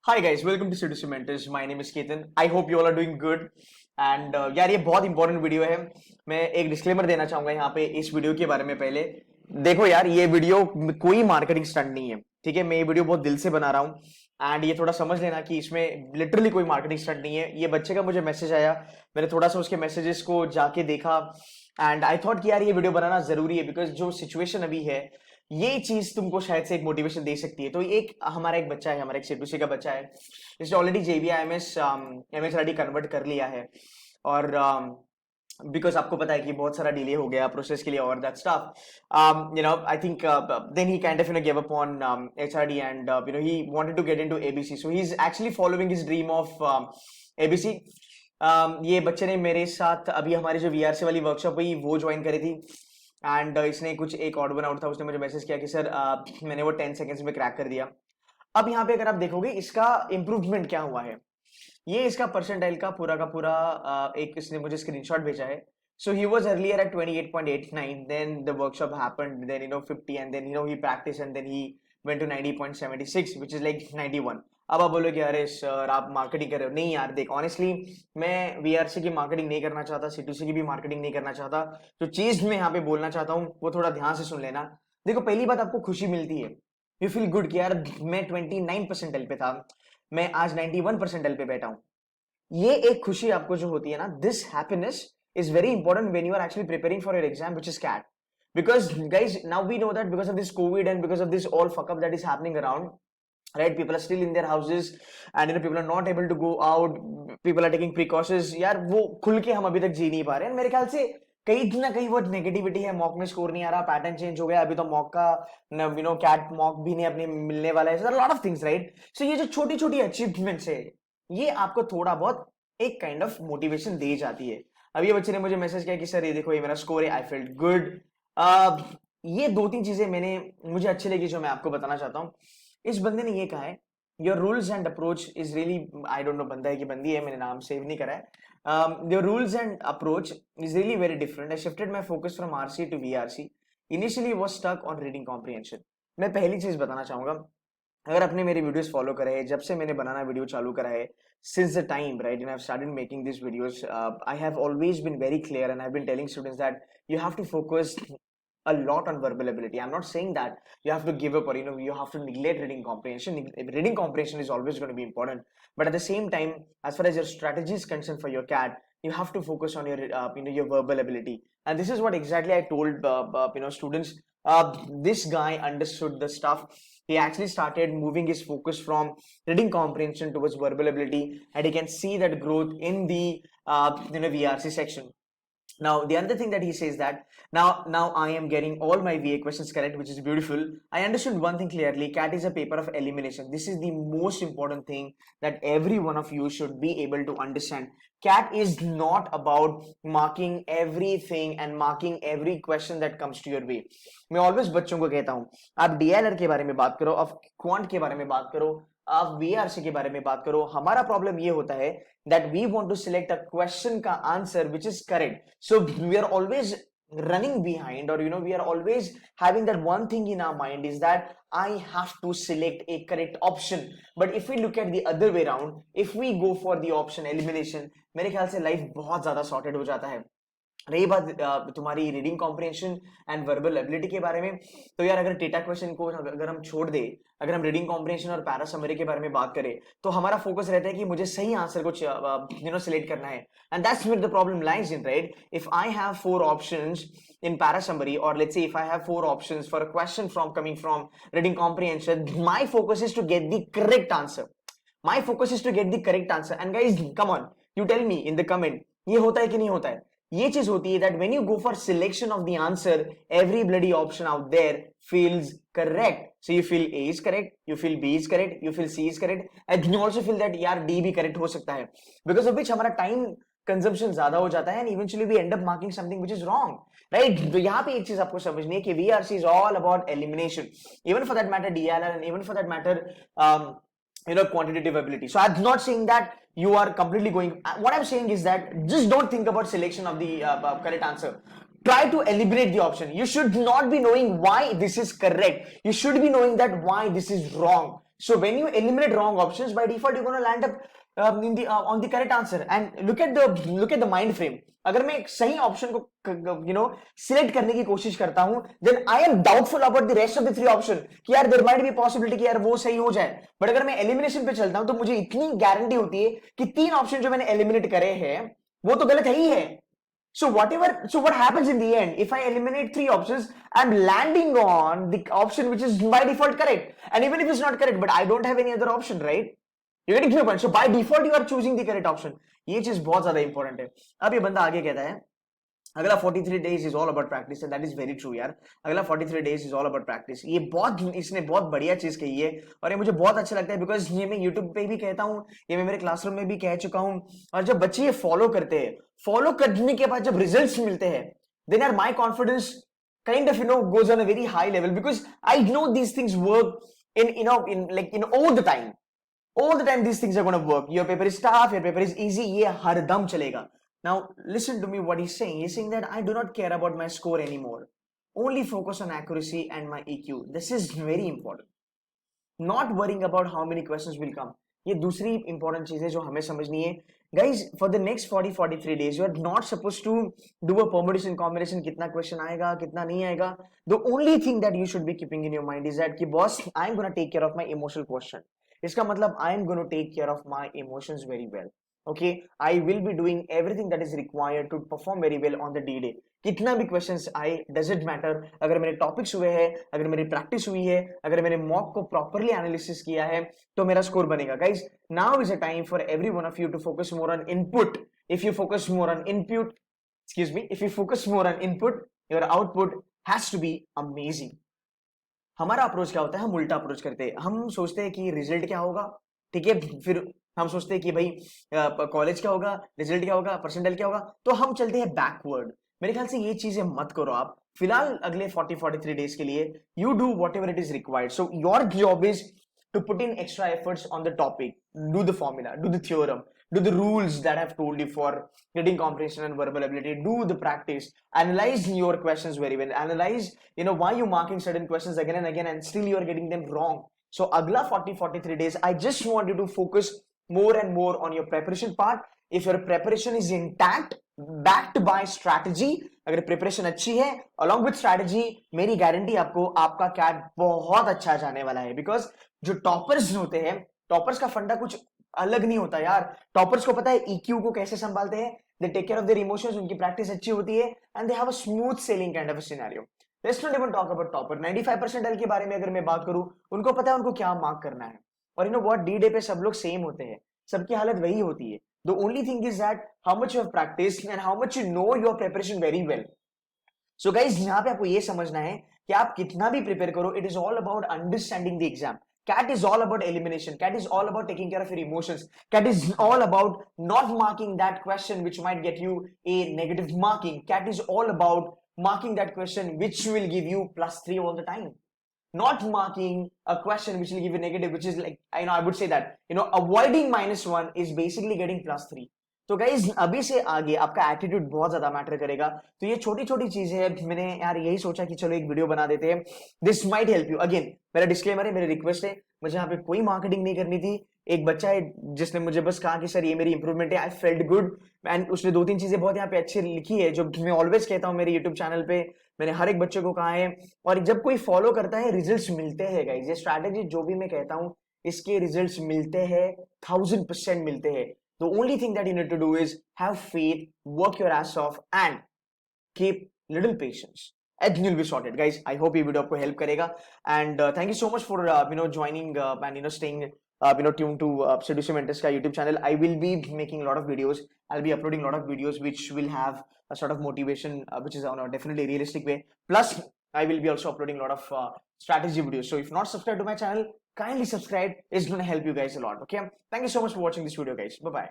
Hi guys, welcome to Citizen Mentors. My name is Ketan. I hope you all are doing good. And यार ये बहुत important video है. मैं एक disclaimer देना चाहूंगा यहाँ पे इस वीडियो के बारे में. पहले देखो यार, ये वीडियो कोई मार्केटिंग स्टंट नहीं है, ठीक है. मैं ये वीडियो बहुत दिल से बना रहा हूँ एंड ये थोड़ा समझ लेना कि इसमें लिटरली कोई मार्केटिंग स्टंट नहीं है. ये बच्चे का मुझे मैसेज आया, मैंने थोड़ा सा उसके मैसेजेस को जाके देखा एंड आई थॉट कि यार ये वीडियो बनाना जरूरी है बिकॉज जो सिचुएशन अभी है ये चीज तुमको शायद से एक मोटिवेशन दे सकती है. तो एक हमारा एक बच्चा है, हमारा एक सीटूसी का बच्चा है, जिसने ऑलरेडी जेबीआईएमएस एमएसआरडी कन्वर्ट कर लिया है. और बिकॉज आपको पता है कि बहुत सारा डिले हो गया प्रोसेस के लिए और that stuff, I think then he kind of give up on HRD and he wanted to get into ABC. So he is actually following his dream of ABC. ये बच्चे ने मेरे साथ अभी हमारी जो वीआरसी वाली वर्कशॉप हुई वो ज्वाइन करी थी एंड इसने कुछ एक ऑड वन आउट था, उसने मुझे मैसेज किया कि सर मैंने वो 10 सेकेंड्स में क्रैक कर दिया. अब यहाँ पे अगर आप देखोगे इसका इंप्रूवमेंट क्या हुआ है, ये इसका परसेंटाइल का पूरा एक इसने मुझे स्क्रीनशॉट भेजा है. So he was earlier at 28.89, then the workshop happened, then 50 and then he practice and then he went to 90.76 which is like 91. अब आप बोलोगे अरे सर आप मार्केटिंग कर रहे हो. नहीं यार देख, ऑनेस्टली मैं वीआरसी की मार्केटिंग नहीं करना चाहता, सीटूसी की भी मार्केटिंग नहीं करना चाहता. जो चीज मैं यहाँ पे बोलना चाहता हूँ वो थोड़ा ध्यान से सुन लेना. देखो पहली बात, आपको खुशी मिलती है, यू फील गुड कि यार मैं 29 परसेंटाइल पे था, मैं आज 91 परसेंटाइल पे बैठा हूँ. ये एक खुशी आपको जो होती है ना, this happiness is very important when you are actually preparing for your exam, which is CAT. Because guys, now we know that because of this COVID and because of this all fuck up that is happening around, right? People are still in their houses and people are not able to go out. People are taking precautions. यार वो खुल के हम अभी तक जी नहीं पा रहे हैं. मेरे ख्याल से कहीं ना कहीं वो नेगेटिविटी है. मॉक में स्कोर नहीं आ रहा, पैटर्न चेंज हो गया, अभी तो मॉक का कैट मॉक भी नहीं अपने मिलने वाला है. Lot of things, right? So ये जो छोटी छोटी अचीवमेंट्स है ये आपको थोड़ा बहुत एक काइंड ऑफ मोटिवेशन दे जाती है. अब ये बच्चे ने मुझे मैसेज किया कि सर ये देखो ये मेरा स्कोर है, आई फेल्ट गुड. ये दो तीन चीजें मुझे अच्छी लगी जो मैं आपको बताना चाहता हूँ. इस बंदे ने ये कहा है, your rules and approach is really, I don't know बंदा है कि बंदी है, मैंने नाम सेव नहीं करा है. Your rules and approach is really very different. I shifted my focus from RC to VRC. Initially was stuck on reading comprehension. मैं पहली चीज बताना चाहूंगा, अगर आपने मेरे वीडियोस फॉलो करे है, जब से मैंने बनाना वीडियो चालू करा है, since the time, right, and I've started making these videos, I have always been very clear and I've been telling students that you have to focus a lot on verbal ability. I'm not saying that you have to give up or you have to neglect reading comprehension. Reading comprehension is always going to be important, but at the same time, as far as your strategy is concerned for your CAT, you have to focus on your your verbal ability. And this is what exactly I told students. This guy understood the stuff. He actually started moving his focus from reading comprehension towards verbal ability, and he can see that growth in the VRC section. Now the other thing that he says that now I am getting all my VA questions correct, which is beautiful. I understood one thing clearly: CAT is a paper of elimination. This is the most important thing that every one of you should be able to understand. CAT is not about marking everything and marking every question that comes to your way. मैं always बच्चों को कहता हूं, आप DLR के बारे में बात करो, आप क्वांट के बारे में बात करो, आप वीआरसी के बारे में बात करो. हमारा प्रॉब्लम ये होता है that we want to select a question का answer which is correct. So we are always running behind, or we are always having that one thing in our mind is that I have to select a correct option. But if we look at the other way around, if we go for the option elimination, मेरे ख्याल से life बहुत ज्यादा sorted हो जाता है. रही बात तुम्हारी reading comprehension and verbal ability के बारे में, तो यार अगर डेटा क्वेश्चन को अगर हम छोड़ दे, अगर हम रीडिंग कॉम्प्रिहेंशन और पैरा समरी के बारे में बात करें, तो हमारा फोकस रहता है कि मुझे सही आंसर को सिलेक्ट करना है. And that's where the problem lies in, right? If I have 4 options in para summary, or let's say if I have 4 options for a question coming from reading comprehension, my focus is to get the correct answer. My focus is to get the correct answer. And guys, come on, you tell me in the comment, ये होता है कि नहीं होता है? ये चीज होती है that when you go for selection of the answer, every bloody option out there feels correct. So you feel A is correct, you feel B is correct, you feel C is correct, and you also feel that यार D भी correct हो सकता है, because of which हमारा time consumption ज्यादा हो जाता है and eventually we end up marking something which is wrong, right? तो यहाँ पे एक चीज आपको समझनी है कि VRC is all about elimination, even for that matter DLR, and even for that matter quantitative ability. So I'm not saying that you are completely going, what I'm saying is that just don't think about selection of the correct answer. Try to eliminate the option. You should not be knowing why this is correct, you should be knowing that why this is wrong. So when you eliminate wrong options, by default you're going to land up in the on the correct answer. And look at the mind frame. अगर मैं एक सही option को select करने की कोशिश करता हूं, then I am doubtful about the rest of the three option कि यार there might be possibility कि यार वो सही हो जाए. बट अगर मैं एलिमिनेशन पे चलता हूं तो मुझे इतनी गारंटी होती है कि तीन ऑप्शन जो मैंने एलिमिनेट करे हैं वो तो गलत है ही है. So what happens in the end? If I eliminate three options, I'm landing on the option which is by default correct. And even if it's not correct, but I don't have any other option, right? You're getting my point. So by default, you are choosing the correct option. ये चीज बहुत ज्यादा important है. अब ये बंदा आगे कहता है अगला 43 days is all about practice. And that is very true यार. अगला 43 days is all about practice. ये इसने बहुत बढ़िया चीज कही है और ये मुझे बहुत अच्छा लगता है बिकॉज ये मैं YouTube पे भी कहता हूँ, ये मैं मेरे क्लासरूम में भी कह चुका हूँ. और जब बच्चे ये फॉलो करते हैं, फॉलो करने के बाद जब रिजल्ट्स मिलते हैं, then यार my confidence kind of goes on a very high level because I know these things work in all the time. All the time these things are going to work. Your paper is tough, your paper is easy, ये हर दम चलेगा. Now listen to me what he's saying. He's saying that I do not care about my score anymore. Only focus on accuracy and my EQ. This is very important. Not worrying about how many questions will come. ये दूसरी important चीज है जो हमें समझनी है. Guys, for the next 43 days, you are not supposed to do a permutation combination. कितना question आएगा, कितना नहीं आएगा. The only thing that you should be keeping in your mind is that कि boss, I'm gonna take care of my emotional question. इसका मतलब I'm gonna take care of my emotions very well. Okay, I will be doing everything that is required to perform very well on the D-Day. कितना भी questions आए, doesn't matter. अगर मेरे topics हुए हैं, अगर मेरी practice हुई है, अगर मैंने mock को properly analysis किया है, तो मेरा score बनेगा. Guys, now is a time for every one of you to focus more on input. If you focus more on input, if you focus more on input, your output has to be amazing. हमारा approach क्या होता है? हम उल्टा approach करते हैं. हम सोचते हैं कि रिजल्ट क्या होगा, ठीक है, फिर हम सोचते हैं कि भाई कॉलेज क्या होगा, रिजल्ट क्या होगा, परसेंटाइल क्या होगा, तो हम चलते हैं बैकवर्ड. मेरे ख्याल से ये चीजें मत करो आप. फिलहाल अगले 43 डेज के लिए you do what ever it is required. So your job is to put in extra efforts on the topic, do the formula, do the theorem, do the rules that I've told you for reading comprehension and verbal ability, do the practice, analyze your questions very well, analyze why you're marking certain questions again and again and still you're getting them wrong. So agla 43 days, I just want you to focus more and more on your preparation part. If your preparation is intact, backed by strategy, अगर preparation अच्छी है along with strategy, मेरी guarantee आपको आपका cat बहुत अच्छा जाने वाला है. बिकॉज जो टॉपर्स होते हैं, टॉपर्स का फंडा कुछ अलग नहीं होता यार. टॉपर्स को पता है EQ को कैसे संभालते हैं. They take care of their emotions, उनकी प्रैक्टिस अच्छी होती है and they have a smooth sailing kind of a scenario. Let's not even talk about topper. 95% के बारे में अगर मैं बात करूं, उनको पता है उनको क्या मार्क करना है. और व्हाट डी-डे पे सब लोग सेम होते हैं, सबकी हालत वही होती है. The only thing is that how much you have practiced and how much you know your preparation very well. So guys, यहाँ पे आपको ये समझना है कि आप कितना भी प्रिपेयर करो, it is all about understanding the exam. CAT is all about elimination. CAT is all about taking care of your emotions. CAT is all about not marking that question which might get you a negative marking. CAT is all about marking that question which will give you +3 all the time. Not marking a question which will give you negative, which is like, I would say that, avoiding -1 is basically getting +3. तो guys अभी से आगे आपका attitude बहुत ज्यादा matter करेगा. तो ये छोटी छोटी चीजें हैं, मैंने यार यही सोचा कि चलो एक वीडियो बना देते हैं. This might help you. Again मेरा डिस्क्लेमर है, मेरी रिक्वेस्ट है, मुझे यहाँ पे कोई मार्केटिंग नहीं करनी थी. एक बच्चा है जिसने मुझे बस कहा कि सर ये मेरी इंप्रूवमेंट है, आई फेल्ट गुड, एंड उसने 2-3 चीजें बहुत यहाँ पे अच्छी लिखी है जो मैं ऑलवेज कहता हूँ मेरे यूट्यूब चैनल पे. मैंने हर एक बच्चे को कहा है और जब कोई फॉलो करता है रिजल्ट्स मिलते हैं गाइस. ये स्ट्रैटेजी जो भी मैं कहता हूँ इसके रिजल्ट्स मिलते हैं, 1000% मिलते हैं. The only thing that you need to do is have faith, work your ass off and keep little patience and you'll be sorted. Guys, I hope ये वीडियो आपको हेल्प करेगा and thank you so much for joining and staying tuned to Seduce Mentors का YouTube channel. I will be making a lot of videos. I'll be uploading a lot of videos which will have a sort of motivation which is on a definitely realistic way. Plus, I will be also uploading a lot of strategy videos. So if not subscribed to my channel, kindly subscribe. It's going to help you guys a lot. Okay. Thank you so much for watching this video, guys. Bye bye.